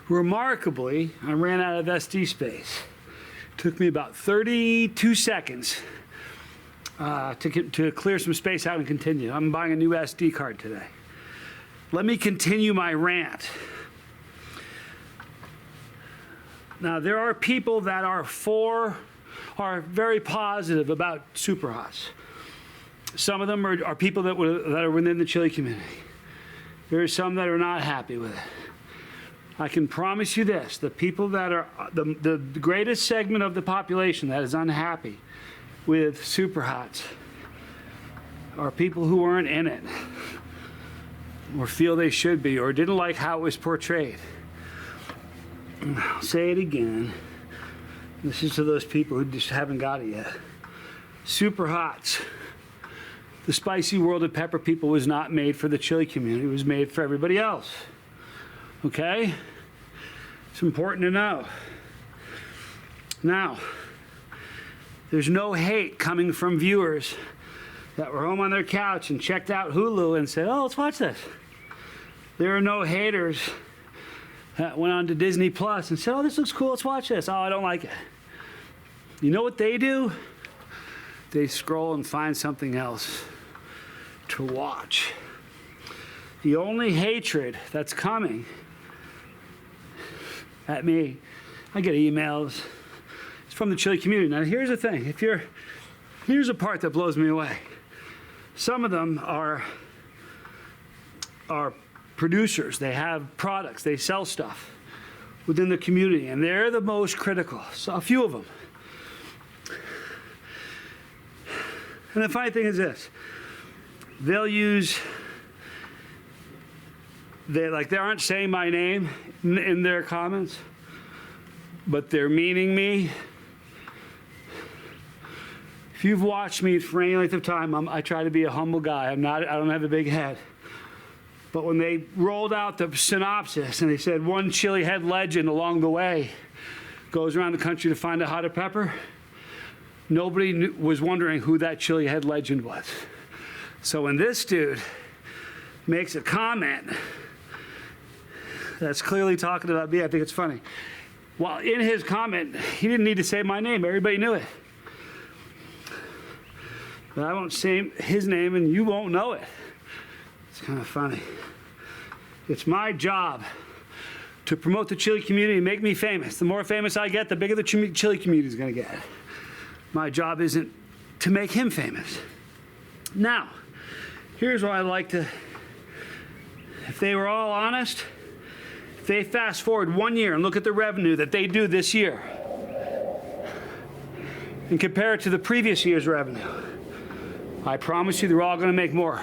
Remarkably, I ran out of SD space. It took me about 32 seconds to clear some space out and continue. I'm buying a new SD card today. Let me continue my rant. Now, there are people that are very positive about superhots. Some of them are people that are within the chili community. There are some that are not happy with it. I can promise you this, the people that are, the greatest segment of the population that is unhappy with superhots are people who weren't in it, or feel they should be, or didn't like how it was portrayed. I'll say it again. This is to those people who just haven't got it yet. Superhots. The spicy world of pepper people was not made for the chili community. It was made for everybody else. Okay? It's important to know. Now, there's no hate coming from viewers that were home on their couch and checked out Hulu and said, oh, let's watch this. There are no haters that went on to Disney Plus and said, oh, this looks cool, let's watch this. Oh, I don't like it. You know what they do? They scroll and find something else to watch. The only hatred that's coming at me, I get emails, it's from the chili community. Now here's the thing, here's a part that blows me away. Some of them are producers, they have products, they sell stuff within the community, and they're the most critical, so a few of them. And the funny thing is this, they aren't saying my name in their comments, but they're meaning me. If you've watched me for any length of time, I try to be a humble guy. I don't have a big head. But when they rolled out the synopsis and they said one chili head legend along the way goes around the country to find a hotter pepper, nobody was wondering who that chili head legend was. So when this dude makes a comment that's clearly talking about me, I think it's funny. Well, in his comment, he didn't need to say my name. Everybody knew it. But I won't say his name and you won't know it. It's kind of funny. It's my job to promote the chili community and make me famous. The more famous I get, the bigger the chili community is going to get. My job isn't to make him famous. Now, here's what I'd like to, if they were all honest, if they fast forward 1 year and look at the revenue that they do this year and compare it to the previous year's revenue, I promise you they're all going to make more.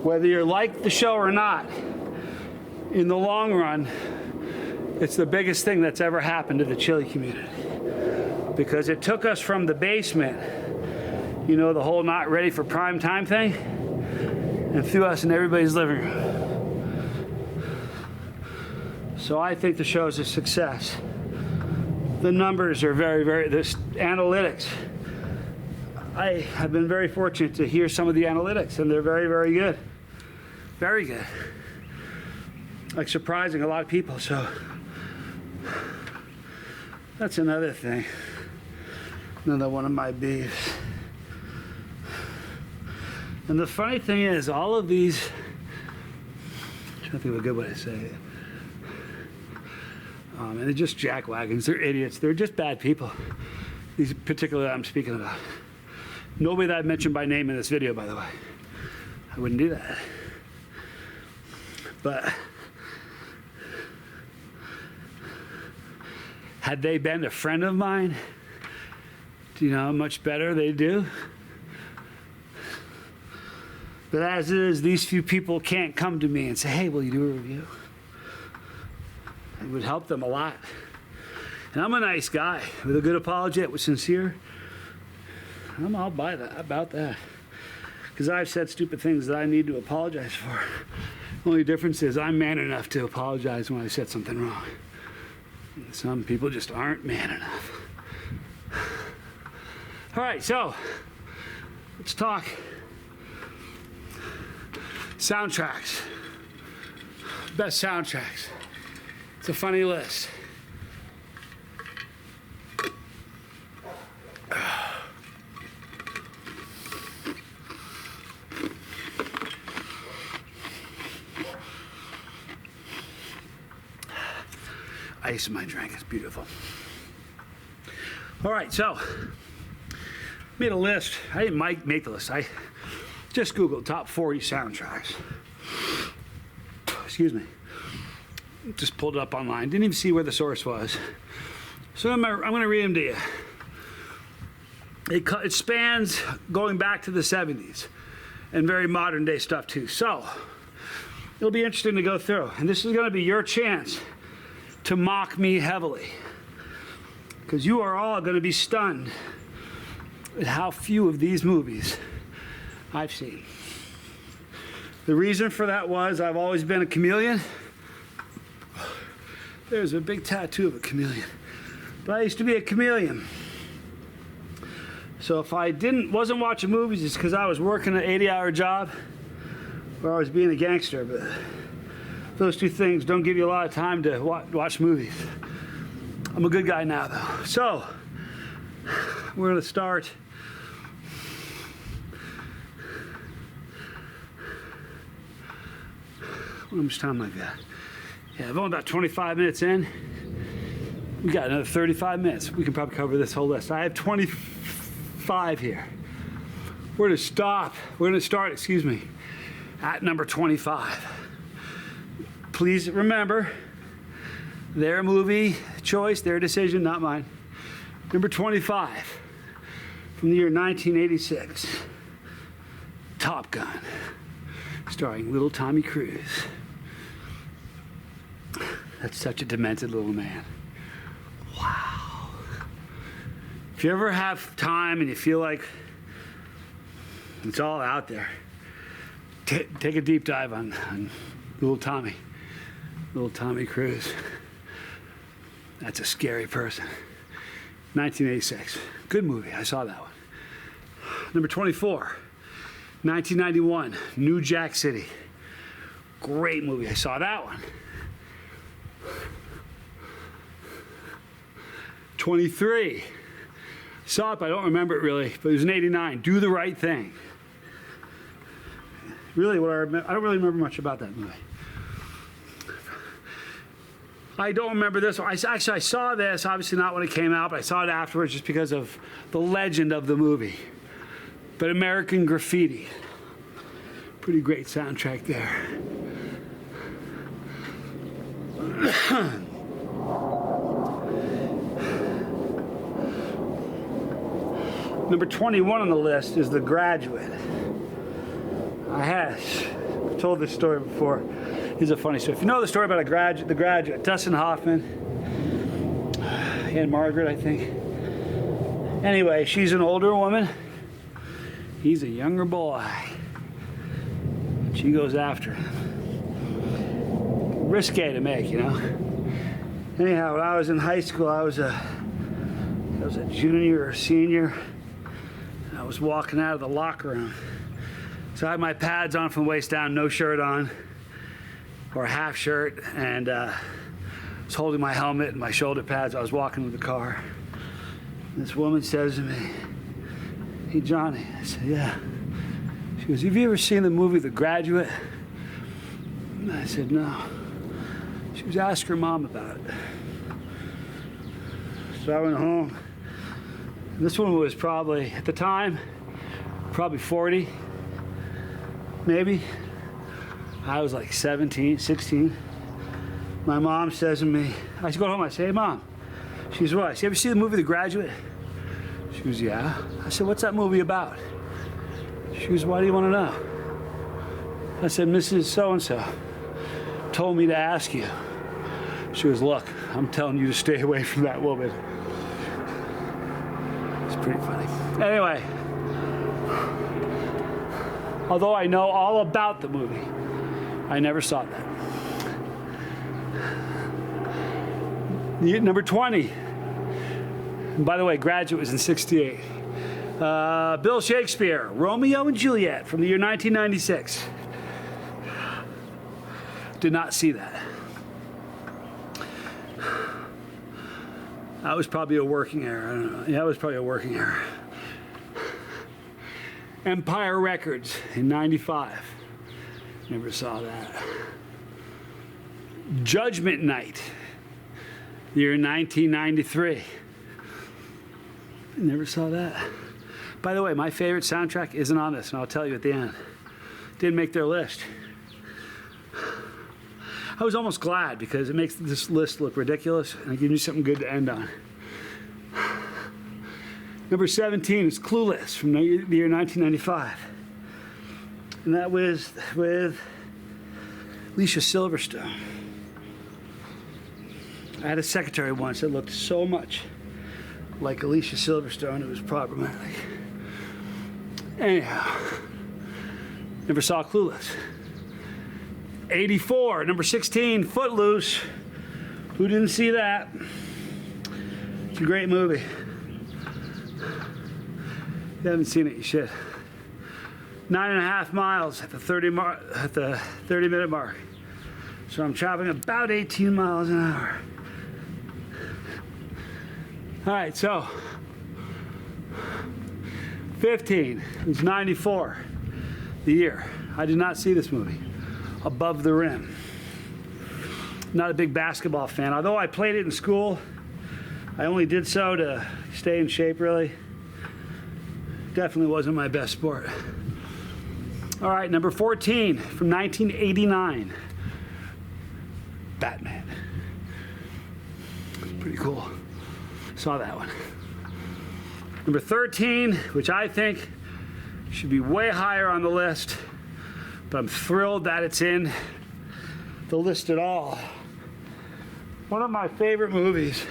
Whether you like the show or not, in the long run, it's the biggest thing that's ever happened to the chili community. Because it took us from the basement, you know, the whole not ready for prime time thing, and threw us in everybody's living room. So I think the show is a success. The numbers are this analytics. I have been very fortunate to hear some of the analytics, and they're very, very good. Very good. Like surprising a lot of people, so that's another thing. Another one of my beefs. And the funny thing is, all of these, I'm trying to think of a good way to say it. And they're just jackwagons, they're idiots, they're just bad people. These particularly I'm speaking about. Nobody that I've mentioned by name in this video, by the way. I wouldn't do that. But had they been a friend of mine, do you know how much better they do? But as it is, these few people can't come to me and say, hey, will you do a review? It would help them a lot. And I'm a nice guy with a good apology that was sincere. I'm all by that, about that. Because I've said stupid things that I need to apologize for. The only difference is I'm man enough to apologize when I said something wrong. Some people just aren't man enough. All right, so let's talk soundtracks. Best soundtracks. It's a funny list. Ice in my drink. It's beautiful. All right, so made a list. I didn't make the list. I just Googled top 40 soundtracks. Excuse me. Just pulled it up online. Didn't even see where the source was. So I'm going to read them to you. It spans going back to the 70s and very modern day stuff too. So it'll be interesting to go through. And this is going to be your chance to mock me heavily, because you are all going to be stunned at how few of these movies I've seen. The reason for that was I've always been a chameleon. There's a big tattoo of a chameleon. But I used to be a chameleon. So if I wasn't watching movies, it's because I was working an 80-hour job or I was being a gangster. But those two things don't give you a lot of time to watch movies. I'm a good guy now, though. So we're going to start. How much time like that? Yeah, I've only about 25 minutes in. We got another 35 minutes. We can probably cover this whole list. I have 25 here. We're going to stop. We're going to start, excuse me, at number 25. Please remember, their movie choice, their decision, not mine. Number 25, from the year 1986, Top Gun, starring little Tommy Cruise. That's such a demented little man. Wow. If you ever have time and you feel like it's all out there, take a deep dive on little Tommy Cruise. That's a scary person. 1986. Good movie. I saw that one. Number 24, 1991, New Jack City. Great movie. I saw that one. 23. Saw it, but I don't remember it really. But it was in 89. Do the Right Thing. Really, I don't really remember much about that movie. I don't remember this. I saw this, obviously not when it came out, but I saw it afterwards just because of the legend of the movie. But American Graffiti. Pretty great soundtrack there. Number 21 on the list is The Graduate. I've told this story before. It's a funny story. If you know the story about The Graduate, Dustin Hoffman and Margaret, I think. Anyway, she's an older woman. He's a younger boy. She goes after him. Risque to make, you know. Anyhow, when I was in high school, I was a junior or senior. I was walking out of the locker room. So I had my pads on from the waist down, no shirt on, or a half shirt, and I was holding my helmet and my shoulder pads. I was walking to the car. This woman says to me, "Hey, Johnny." I said, "Yeah." She goes, "Have you ever seen the movie The Graduate?" And I said, "No." She was asking her mom about it. So I went home. This woman was probably, at the time, probably 40, maybe. I was like 17, 16. My mom says to me, I go home, I say, "Hey, Mom." She goes, "What?" I said, "You ever see the movie The Graduate?" She goes, "Yeah." I said, "What's that movie about?" She goes, "Why do you want to know?" I said, "Mrs. So-and-so told me to ask you." She goes, "Look, I'm telling you to stay away from that woman." It's pretty funny. Anyway, although I know all about the movie, I never saw that. Number 20. And by the way, Graduate was in 68. Bill Shakespeare, Romeo and Juliet from the year 1996. Did not see that. That was probably a working error. I don't know. Yeah, it was probably a working error. Empire Records in '95. Never saw that. Judgment Night, year 1993. Never saw that. By the way, my favorite soundtrack isn't on this, and I'll tell you at the end. Didn't make their list. I was almost glad because it makes this list look ridiculous and it gives me something good to end on. Number 17 is Clueless from the year 1995. And that was with Alicia Silverstone. I had a secretary once that looked so much like Alicia Silverstone, it was problematic. Anyhow, never saw Clueless. 84, number 16, Footloose. Who didn't see that? It's a great movie. If you haven't seen it, you should. 9.5 miles at the 30-minute mark. So I'm traveling about 18 miles an hour. All right, so 15 is 94, the year. I did not see this movie. Above the Rim. Not a big basketball fan. Although I played it in school, I only did so to stay in shape, really. Definitely wasn't my best sport. All right, number 14 from 1989. Batman. Pretty cool. Saw that one. Number 13, which I think should be way higher on the list, but I'm thrilled that it's in the list at all. One of my favorite movies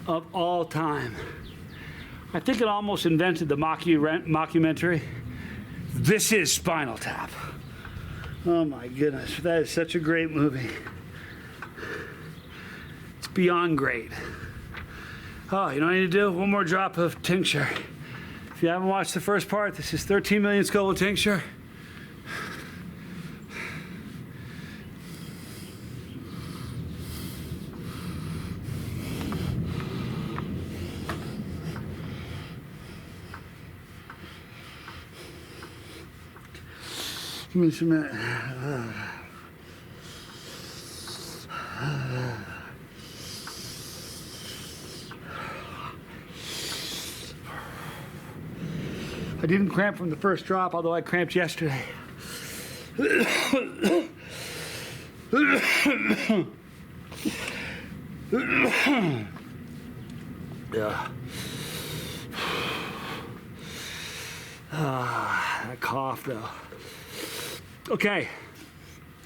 of all time. I think it almost invented the mockumentary. This is Spinal Tap. Oh my goodness, that is such a great movie. It's beyond great. Oh, you know what I need to do? One more drop of tincture. If you haven't watched the first part, this is 13 million Scoville tincture. Give me some minute. I didn't cramp from the first drop, although I cramped yesterday. Yeah. That cough, though. Okay,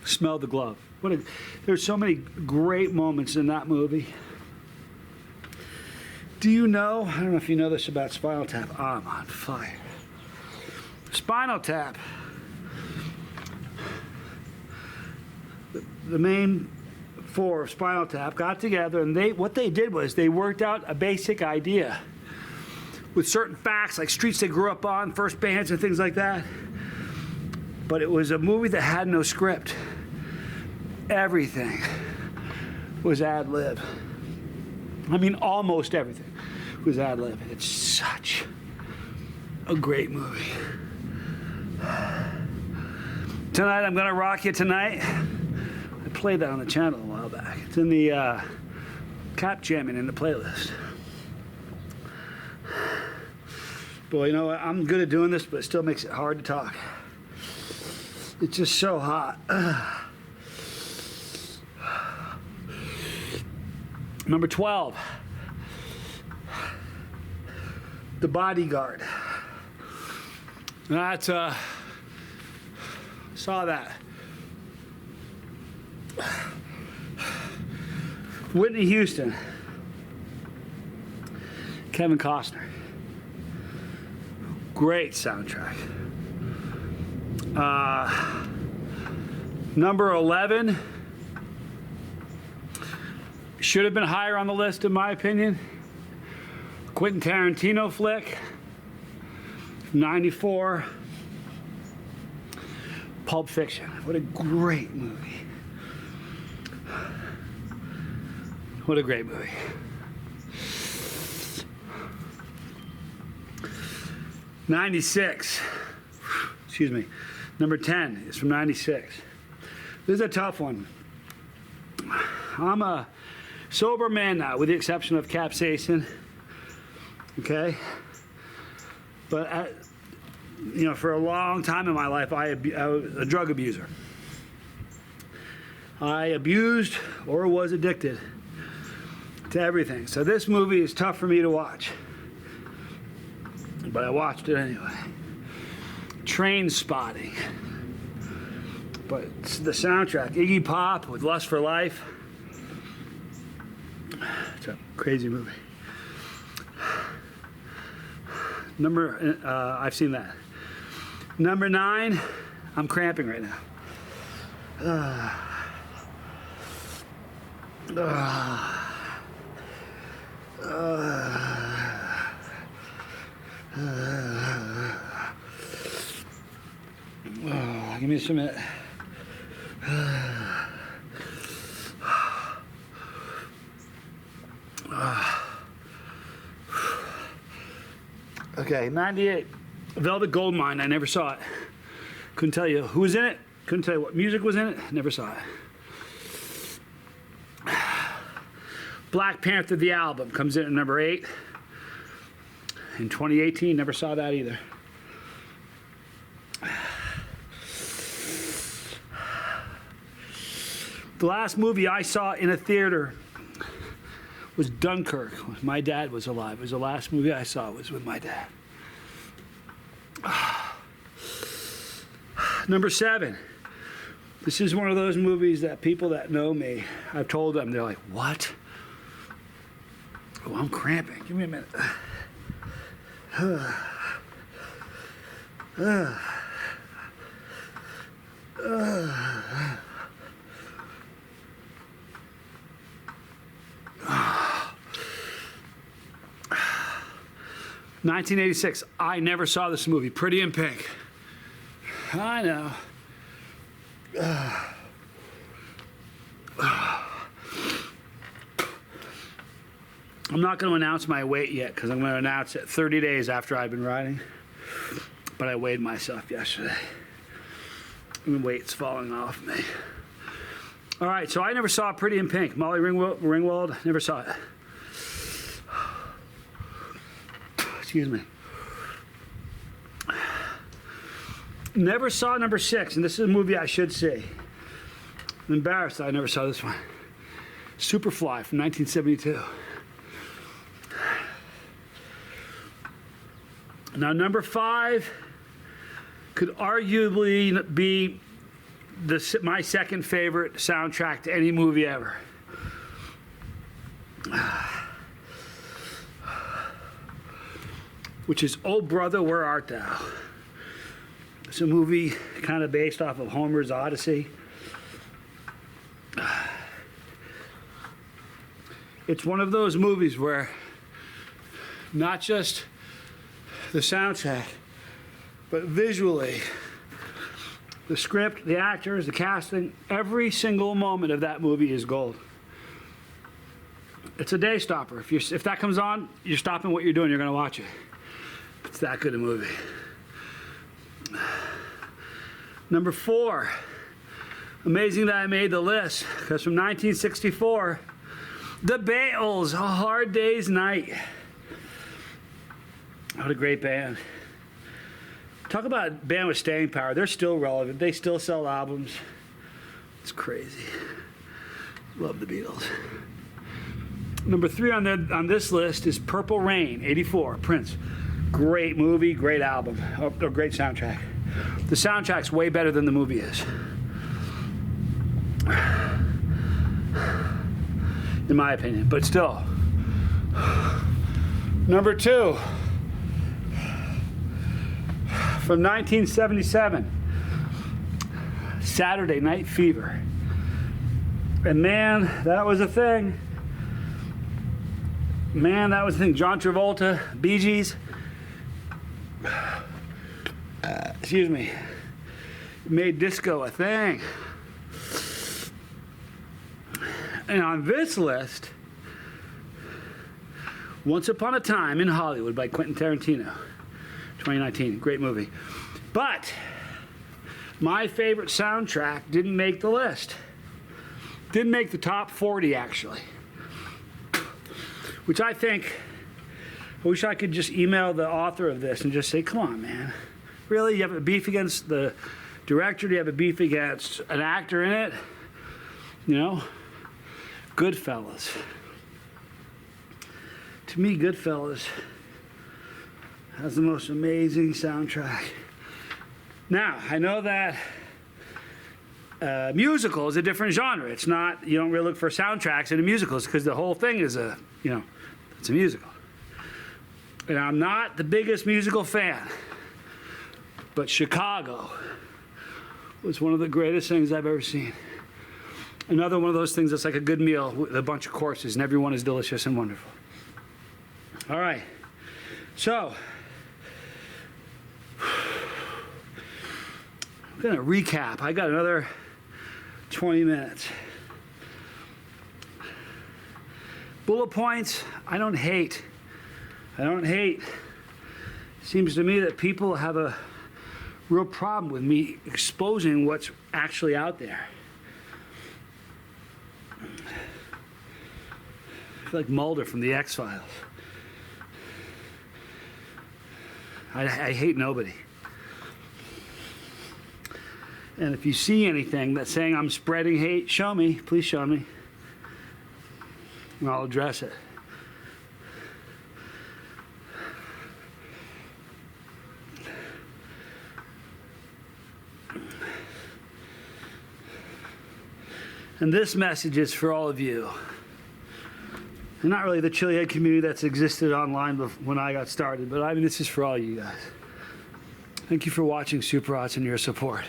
Smell the Glove. There's so many great moments in that movie. Do you know, I don't know if you know this about Spinal Tap. Oh, I'm on fire. Spinal Tap. The main four of Spinal Tap got together, and what they did was they worked out a basic idea with certain facts, like streets they grew up on, first bands, and things like that. But it was a movie that had no script. Everything was ad lib. I mean, almost everything was ad lib. It's such a great movie. Tonight, I'm gonna rock you tonight. I played that on the channel a while back. It's in the cap jamming in the playlist. Boy, you know what? I'm good at doing this, but it still makes it hard to talk. It's just so hot. Number 12, The Bodyguard. That's, saw that. Whitney Houston. Kevin Costner. Great soundtrack. Number 11 should have been higher on the list, in my opinion. Quentin Tarantino flick, 94. Pulp Fiction. What a great movie. What a great movie. '96. Excuse me. Number 10 is from '96. This is a tough one. I'm a sober man now, with the exception of capsaicin. Okay? But, for a long time in my life, I was a drug abuser. I abused or was addicted to everything. So this movie is tough for me to watch. But I watched it anyway. Train Spotting. But the soundtrack, Iggy Pop with Lust for Life. It's a crazy movie. I've seen that. Number 9, I'm cramping right now. Give me just a minute. Okay, 98. Velvet Goldmine, I never saw it. Couldn't tell you who was in it. Couldn't tell you what music was in it. Never saw it. Black Panther, the album, comes in at number 8. In 2018, never saw that either. The last movie I saw in a theater was Dunkirk, when my dad was alive. It was the last movie I saw was with my dad. Number 7. This is one of those movies that people that know me, I've told them, they're like, what? Oh, I'm cramping. Give me a minute. 1986. I never saw this movie. Pretty in Pink. I know. I'm not going to announce my weight yet because I'm going to announce it 30 days after I've been riding. But I weighed myself yesterday. And the weight's falling off me. All right, so I never saw Pretty in Pink. Molly Ringwald, never saw it. Excuse me. Never saw number 6, and this is a movie I should see. I'm embarrassed that I never saw this one. Superfly from 1972. Now, number 5 could arguably be my second favorite soundtrack to any movie ever. Which is Oh Brother, Where Art Thou? It's a movie kind of based off of Homer's Odyssey. It's one of those movies where not just the soundtrack, but visually, the script, the actors, the casting, every single moment of that movie is gold. It's a day stopper. If that comes on, you're stopping what you're doing, you're going to watch it. It's that good a movie. Number 4. Amazing that I made the list, because from 1964, The Beatles, A Hard Day's Night. What a great band. Talk about a band with staying power. They're still relevant. They still sell albums. It's crazy. Love the Beatles. Number 3 on this list is Purple Rain, 84, Prince. Great movie, great album, or great soundtrack. The soundtrack's way better than the movie is. In my opinion, but still. Number 2. From 1977, Saturday Night Fever. And man, that was a thing. Man, that was a thing. John Travolta, Bee Gees. Excuse me. made disco a thing. And on this list, Once Upon a Time in Hollywood by Quentin Tarantino, 2019, great movie. But my favorite soundtrack didn't make the list. Didn't make the top 40, actually. Which I wish I could just email the author of this and just say, come on, man. Really? You have a beef against the director? Do you have a beef against an actor in it? You know? Goodfellas. To me, Goodfellas has the most amazing soundtrack. Now, I know that musical is a different genre. It's not, you don't really look for soundtracks in musicals because the whole thing is it's a musical. And I'm not the biggest musical fan, but Chicago was one of the greatest things I've ever seen. Another one of those things that's like a good meal with a bunch of courses, and everyone is delicious and wonderful. All right, so I'm gonna recap. I got another 20 minutes. Bullet points, I don't hate. Seems to me that people have a real problem with me exposing what's actually out there. I feel like Mulder from the X-Files. I hate nobody. And if you see anything that's saying I'm spreading hate, show me. Please show me. And I'll address it. And this message is for all of you. And not really the chilihead community that's existed online when I got started, but I mean, this is for all you guys. Thank you for watching Super Hots and your support.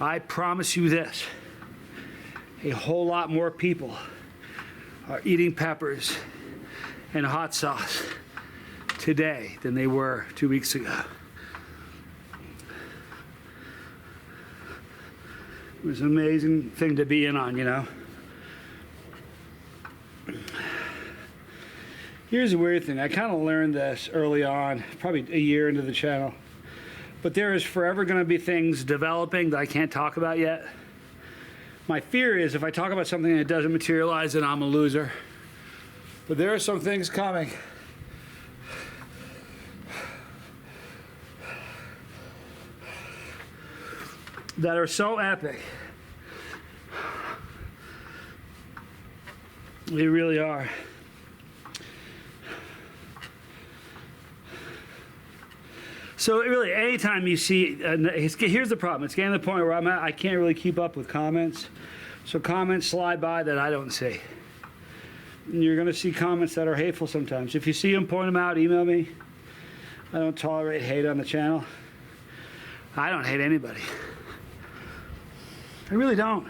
I promise you this, a whole lot more people are eating peppers and hot sauce today than they were 2 weeks ago. It was an amazing thing to be in on, you know. Here's a weird thing. I kind of learned this early on, probably a year into the channel. But there is forever going to be things developing that I can't talk about yet. My fear is if I talk about something and it doesn't materialize, then I'm a loser. But there are some things coming. That are so epic. They really are. So really, anytime you see, here's the problem. It's getting to the point where I can't really keep up with comments. So comments slide by that I don't see. And you're going to see comments that are hateful sometimes. If you see them, point them out, email me. I don't tolerate hate on the channel. I don't hate anybody. I really don't.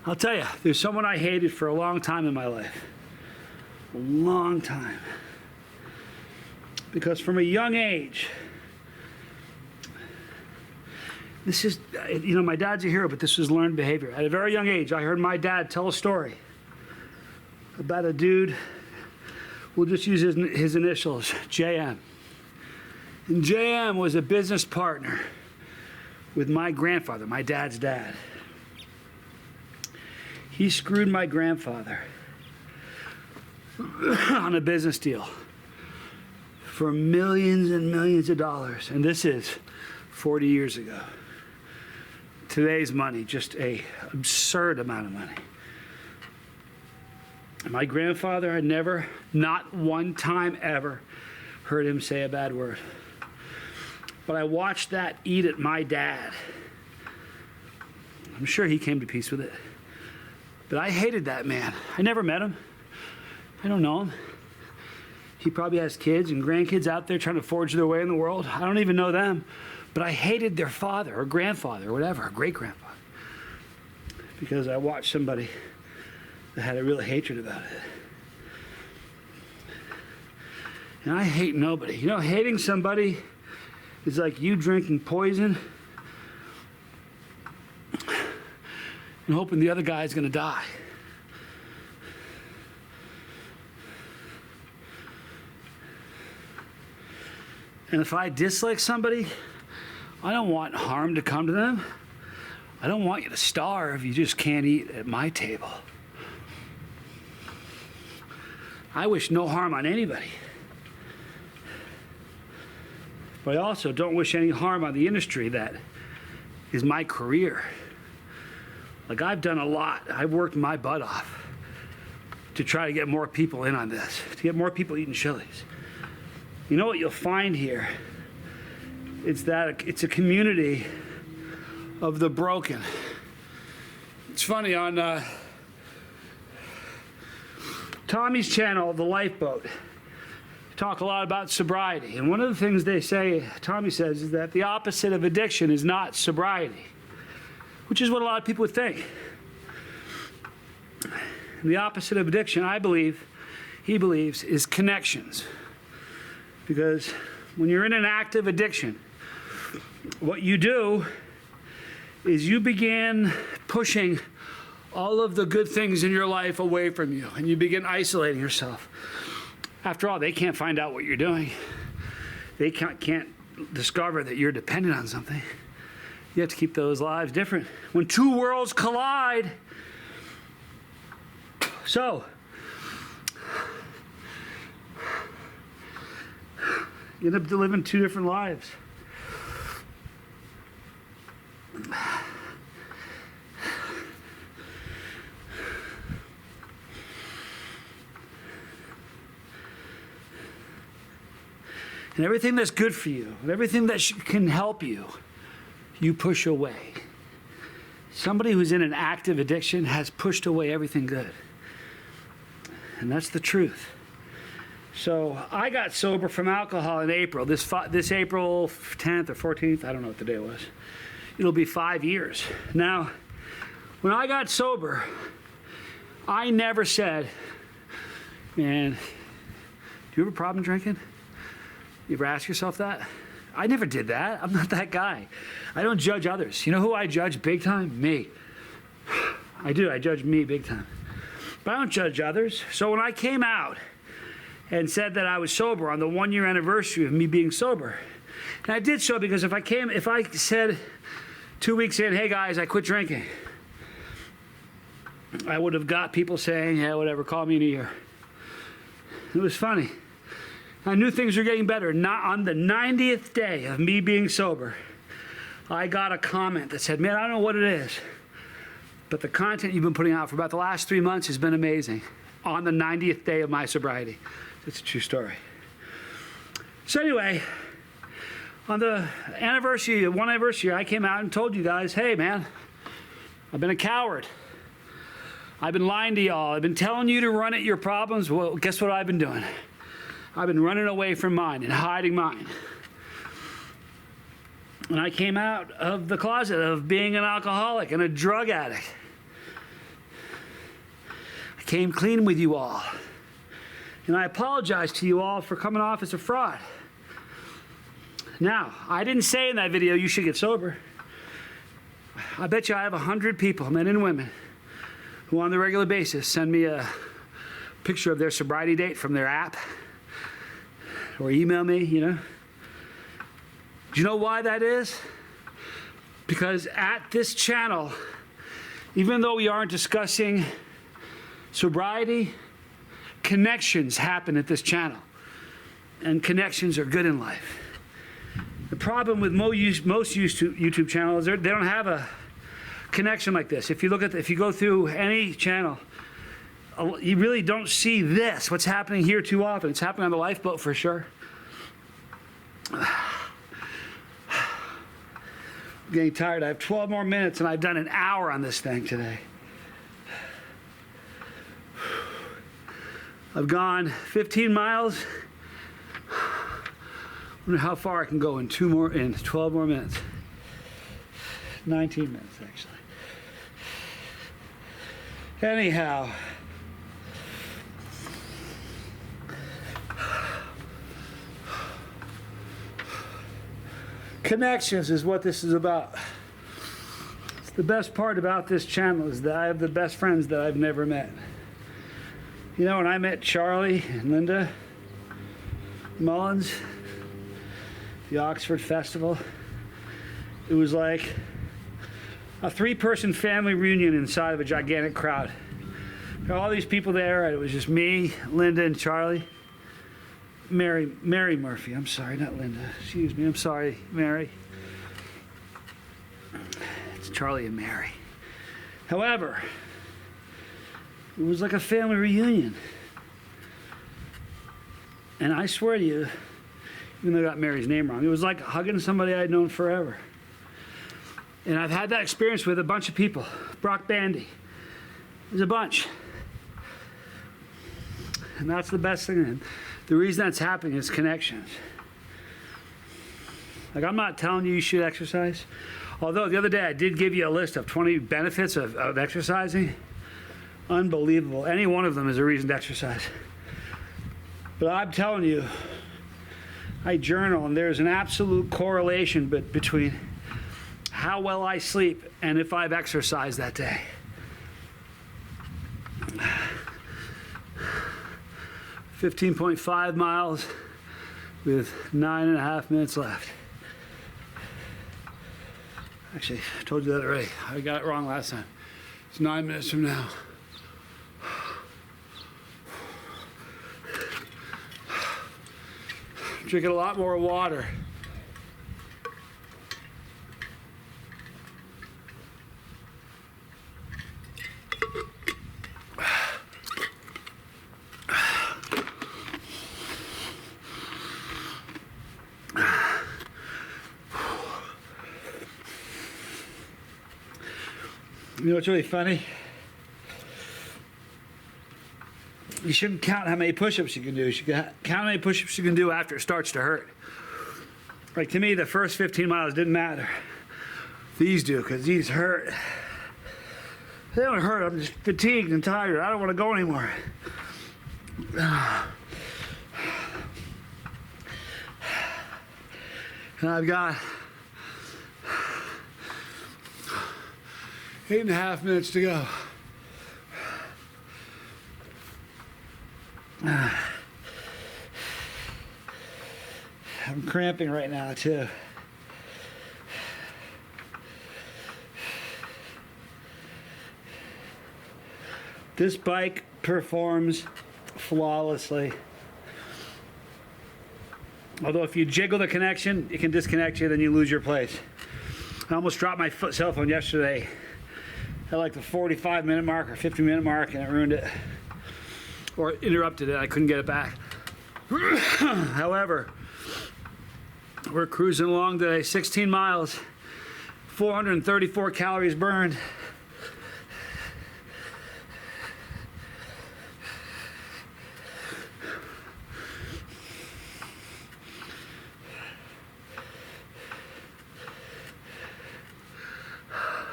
I'll tell you, there's someone I hated for a long time in my life. A long time. Because from a young age, this is, you know, my dad's a hero, but this was learned behavior. At a very young age, I heard my dad tell a story about a dude, we'll just use his initials, JM. And JM was a business partner with my grandfather, my dad's dad. He screwed my grandfather on a business deal for millions and millions of dollars. And this is 40 years ago. Today's money, just an absurd amount of money. My grandfather had never, not one time ever, heard him say a bad word. But I watched that eat at my dad. I'm sure he came to peace with it. But I hated that man. I never met him. I don't know him. He probably has kids and grandkids out there trying to forge their way in the world. I don't even know them. But I hated their father or grandfather or whatever, or great-grandfather. Because I watched somebody that had a real hatred about it. And I hate nobody. You know, hating somebody is like you drinking poison and hoping the other guy is going to die. And if I dislike somebody, I don't want harm to come to them. I don't want you to starve. You just can't eat at my table. I wish no harm on anybody. But I also don't wish any harm on the industry that is my career. Like, I've done a lot. I've worked my butt off to try to get more people in on this, to get more people eating Chili's. You know what you'll find here? It's that it's a community of the broken. It's funny, on Tommy's channel, The Lifeboat, talk a lot about sobriety. And one of the things they say, Tommy says, is that the opposite of addiction is not sobriety, which is what a lot of people would think. And the opposite of addiction, I believe, he believes, is connections. Because when you're in an active addiction, what you do is you begin pushing all of the good things in your life away from you, and you begin isolating yourself. After all, they can't find out what you're doing. They can't discover that you're dependent on something. You have to keep those lives different. When two worlds collide, so you end up living two different lives. And everything that's good for you, and everything that can help you, you push away. Somebody who's in an active addiction has pushed away everything good. And that's the truth. So I got sober from alcohol in April, this April 10th or 14th, I don't know what the day was. It'll be 5 years. Now, when I got sober, I never said, man, do you have a problem drinking? You ever ask yourself that? I never did that. I'm not that guy. I don't judge others. You know who I judge big time? Me. I do. I judge me big time. But I don't judge others. So when I came out and said that I was sober on the 1-year anniversary of me being sober, and I did so because if I said 2 weeks in, hey guys, I quit drinking, I would have got people saying, yeah, whatever, call me in a year. It was funny. I knew things were getting better. Not on the 90th day of me being sober, I got a comment that said, man, I don't know what it is, but the content you've been putting out for about the last 3 months has been amazing. On the 90th day of my sobriety. It's a true story. So anyway, on the anniversary, 1 anniversary, I came out and told you guys, hey man, I've been a coward. I've been lying to y'all. I've been telling you to run at your problems. Well, guess what I've been doing? I've been running away from mine and hiding mine. And I came out of the closet of being an alcoholic and a drug addict. I came clean with you all. And I apologize to you all for coming off as a fraud. Now, I didn't say in that video you should get sober. I bet you I have 100 people, men and women, who on the regular basis send me a picture of their sobriety date from their app or email me, you know. Do you know why that is? Because at this channel, even though we aren't discussing sobriety, connections happen at this channel. And connections are good in life. The problem with most YouTube channels, they don't have a connection like this. If you go through any channel, you really don't see this, what's happening here too often. It's happening on the Lifeboat for sure. I'm getting tired. I have 12 more minutes and I've done an hour on this thing today. I've gone 15 miles. I wonder how far I can go in 12 more minutes. 19 minutes, actually. Anyhow. Connections is what this is about. It's the best part about this channel is that I have the best friends that I've never met. You know, when I met Charlie and Linda Mullins, the Oxford Festival, it was like a 3-person family reunion inside of a gigantic crowd. There were all these people there, and it was just me, Linda, and Charlie. Mary Murphy, I'm sorry, not Linda. Excuse me, I'm sorry, Mary. It's Charlie and Mary. However, it was like a family reunion. And I swear to you, even though I got Mary's name wrong, it was like hugging somebody I'd known forever. And I've had that experience with a bunch of people. Brock Bandy. There's a bunch. And that's the best thing. And the reason that's happening is connections. Like, I'm not telling you should exercise. Although the other day I did give you a list of 20 benefits of exercising. Unbelievable. Any one of them is a reason to exercise. But I'm telling you, I journal, and there's an absolute correlation between how well I sleep and if I've exercised that day. 15.5 miles with 9.5 minutes left. Actually, I told you that already. I got it wrong last time. It's 9 minutes from now. Drinking a lot more water. You know what's really funny? You shouldn't count how many push-ups you can do. You should count how many push-ups you can do after it starts to hurt. Like, to me, the first 15 miles didn't matter. These do, because these hurt. They don't hurt. I'm just fatigued and tired. I don't want to go anymore. And I've got 8.5 minutes to go. I'm cramping right now too. This bike performs flawlessly. Although if you jiggle the connection, it can disconnect you, then you lose your place. I almost dropped my cell phone yesterday at like the 45-minute mark or 50-minute mark, and it ruined it. Or interrupted it. I couldn't get it back. However, we're cruising along today, 16 miles, 434 calories burned.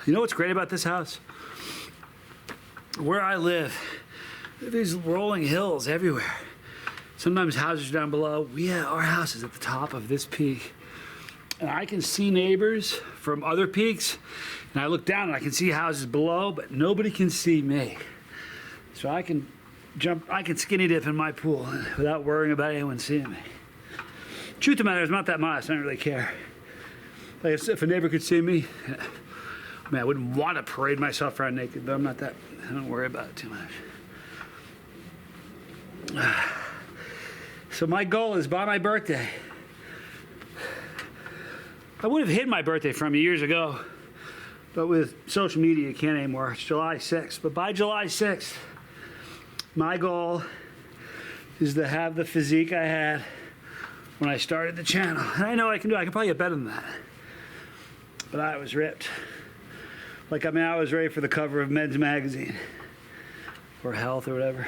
You know what's great about this house? Where I live, there's rolling hills everywhere. Sometimes houses are down below. Our house is at the top of this peak. And I can see neighbors from other peaks. And I look down and I can see houses below, but nobody can see me. So I can skinny dip in my pool without worrying about anyone seeing me. Truth of the matter is, I'm not that modest. I don't really care. Like, if a neighbor could see me, I mean, I wouldn't want to parade myself around naked, but I don't worry about it too much. So my goal is by my birthday. I would have hid my birthday from you years ago, but with social media, you can't anymore. It's July 6th. But by July 6th, my goal is to have the physique I had when I started the channel. And I know I can probably get better than that. But I was ripped. I was ready for the cover of Men's Magazine or Health or whatever.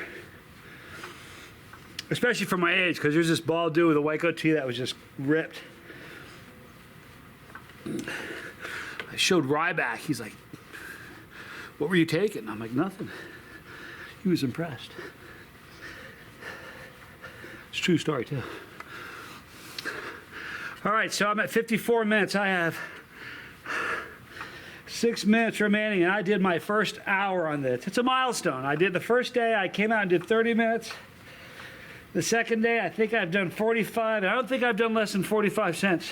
Especially for my age, because there's this bald dude with a white goatee that was just ripped. I showed Ryback. He's like, "What were you taking?" I'm like, "Nothing." He was impressed. It's a true story, too. All right, so I'm at 54 minutes. I have 6 minutes remaining, and I did my first hour on this. It's a milestone. I did the first day, I came out and did 30 minutes. The second day, I think I've done 45. I don't think I've done less than 45 cents.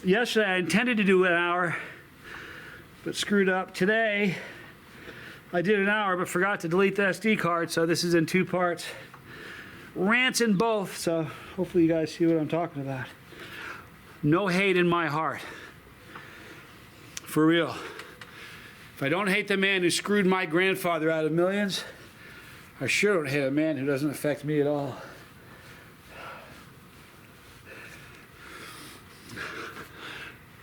Yesterday, I intended to do an hour, but screwed up. Today, I did an hour, but forgot to delete the SD card, so this is in 2 parts. Rants in both, so hopefully you guys see what I'm talking about. No hate in my heart. For real. If I don't hate the man who screwed my grandfather out of millions, I sure don't hate a man who doesn't affect me at all.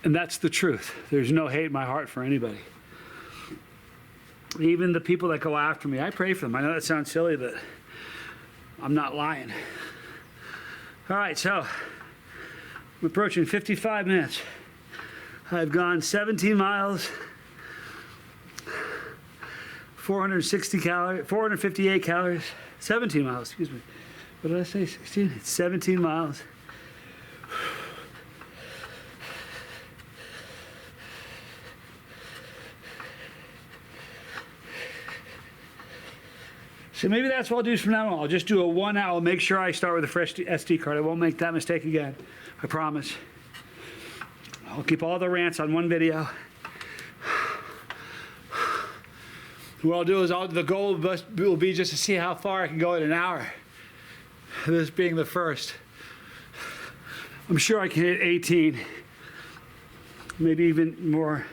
And that's the truth. There's no hate in my heart for anybody. Even the people that go after me, I pray for them. I know that sounds silly, but I'm not lying. All right, so I'm approaching 55 minutes. I've gone 17 miles, 458 calories, 17 miles, excuse me. What did I say, 16? It's 17 miles. So maybe that's what I'll do from now on. I'll just do a 1 hour. I'll make sure I start with a fresh SD card. I won't make that mistake again. I promise. I'll keep all the rants on one video. What I'll do is the goal will be just to see how far I can go in an hour. This being the first. I'm sure I can hit 18. Maybe even more.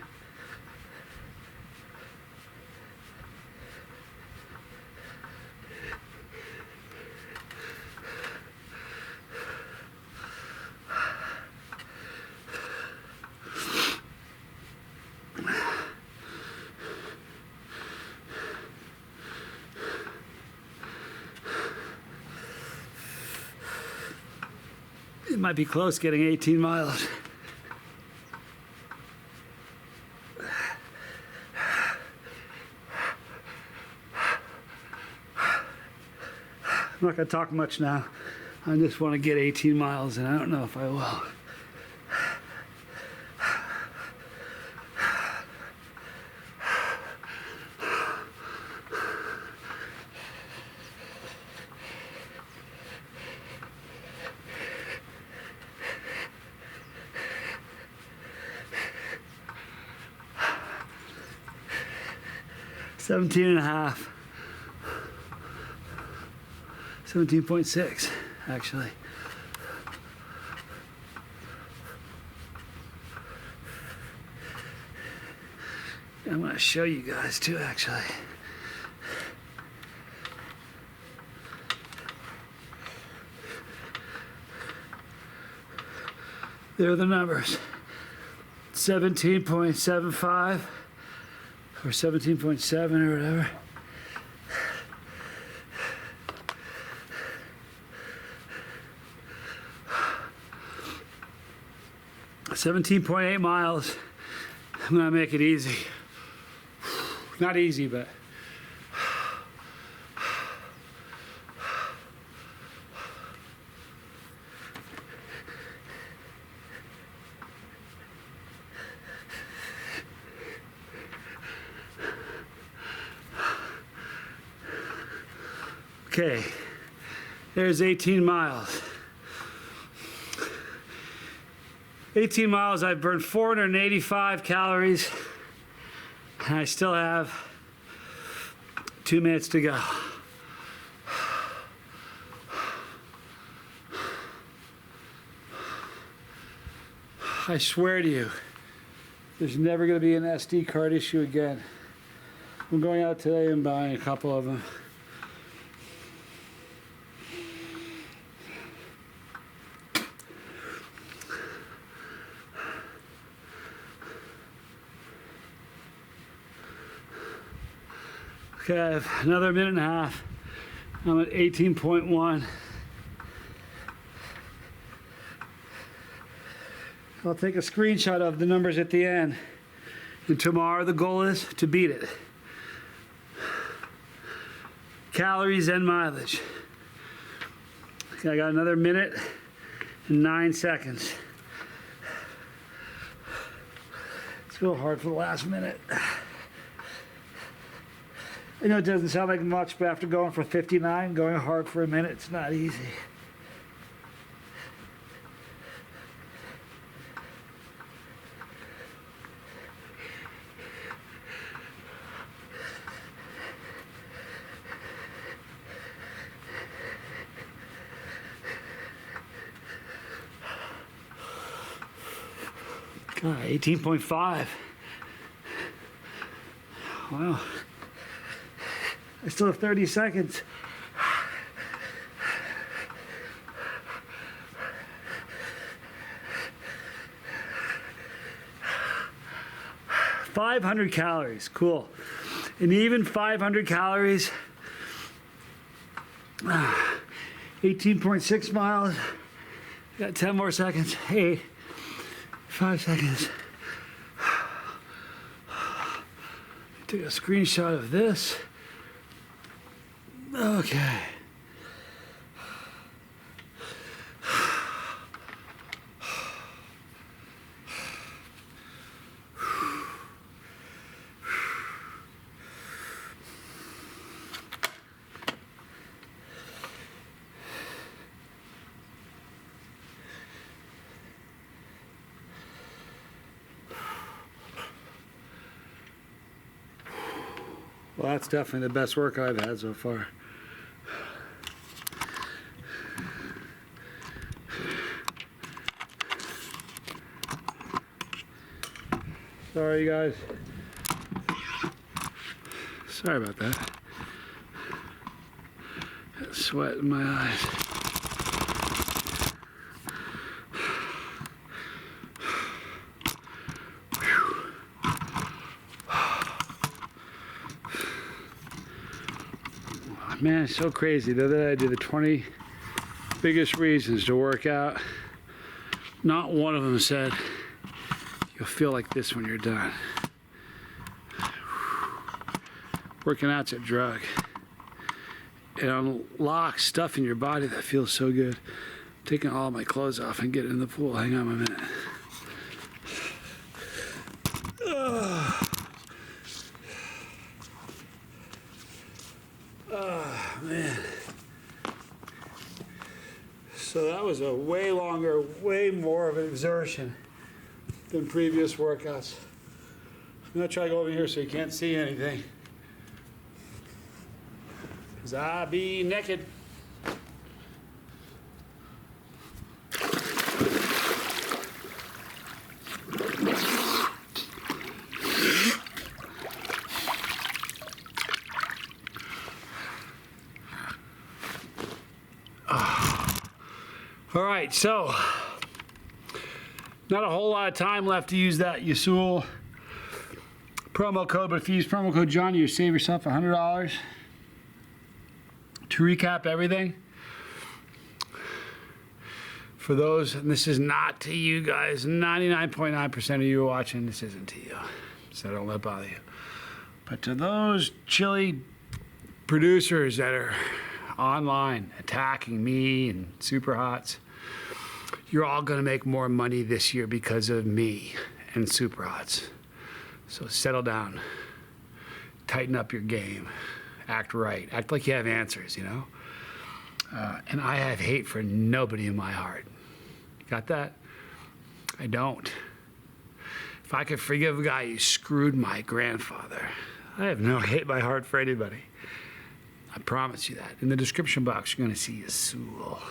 It might be close getting 18 miles. I'm not going to talk much now. I just want to get 18 miles, and I don't know if I will. Seventeen and a half. 17.6, actually. I'm going to show you guys too, actually. There are the numbers. 17.75 or 17.7 or whatever. $17.8 miles. I'm gonna make it easy. Not easy, but okay. There's 18 miles. 18 miles, I've burned 485 calories, and I still have 2 minutes to go. I swear to you, there's never going to be an SD card issue again. I'm going out today and buying a couple of them. Okay, I have another minute and a half. I'm at 18.1. I'll take a screenshot of the numbers at the end. And tomorrow the goal is to beat it. Calories and mileage. Okay, I got another minute and 9 seconds. Let's go hard for the last minute. I know it doesn't sound like much, but after going for 59, going hard for a minute, it's not easy. God, 18.5. Wow. I still have 30 seconds. $500 calories, cool. And even 500 calories, 18.6 miles. Got 10 more seconds. 8, 5 seconds. Take a screenshot of this. Okay. Well, that's definitely the best work I've had so far. Sorry, guys. Sorry about that. Got sweat in my eyes. Man, it's so crazy. The other day I did the 20 biggest reasons to work out. Not one of them said, you'll feel like this when you're done. Working out's a drug. It unlocks stuff in your body that feels so good. I'm taking all my clothes off and getting in the pool. Hang on a minute. Oh, man. So that was a way longer, way more of an exertion than previous workouts. I'm gonna try to go over here so you can't see anything. Cause I be naked. All right, so not a whole lot of time left to use that Yasul promo code, but if you use promo code Johnny, you save yourself $100. To recap everything, for those, and this is not to you guys, 99.9% of you watching, this isn't to you, so don't let it bother you. But to those chili producers that are online attacking me and super hots, you're all gonna make more money this year because of me and super hots. So settle down, tighten up your game, act right, act like you have answers, you know? And I have hate for nobody in my heart. Got that? I don't. If I could forgive a guy who screwed my grandfather, I have no hate in my heart for anybody. I promise you that. In the description box, you're gonna see Yasul.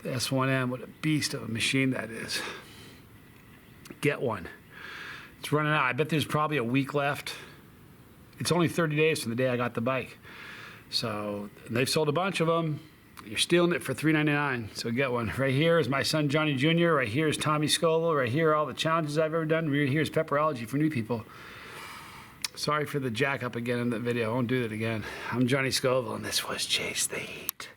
The S1M, what a beast of a machine that is. Get one. It's running out. I bet there's probably a week left. It's only 30 days from the day I got the bike. So they've sold a bunch of them. You're stealing it for $3.99, so get one. Right here is my son Johnny Jr. Right here is Tommy Scoville. Right here are all the challenges I've ever done. Right here is Pepperology for new people. Sorry for the jack up again in the video. I won't do that again. I'm Johnny Scoville, and this was Chase the Heat.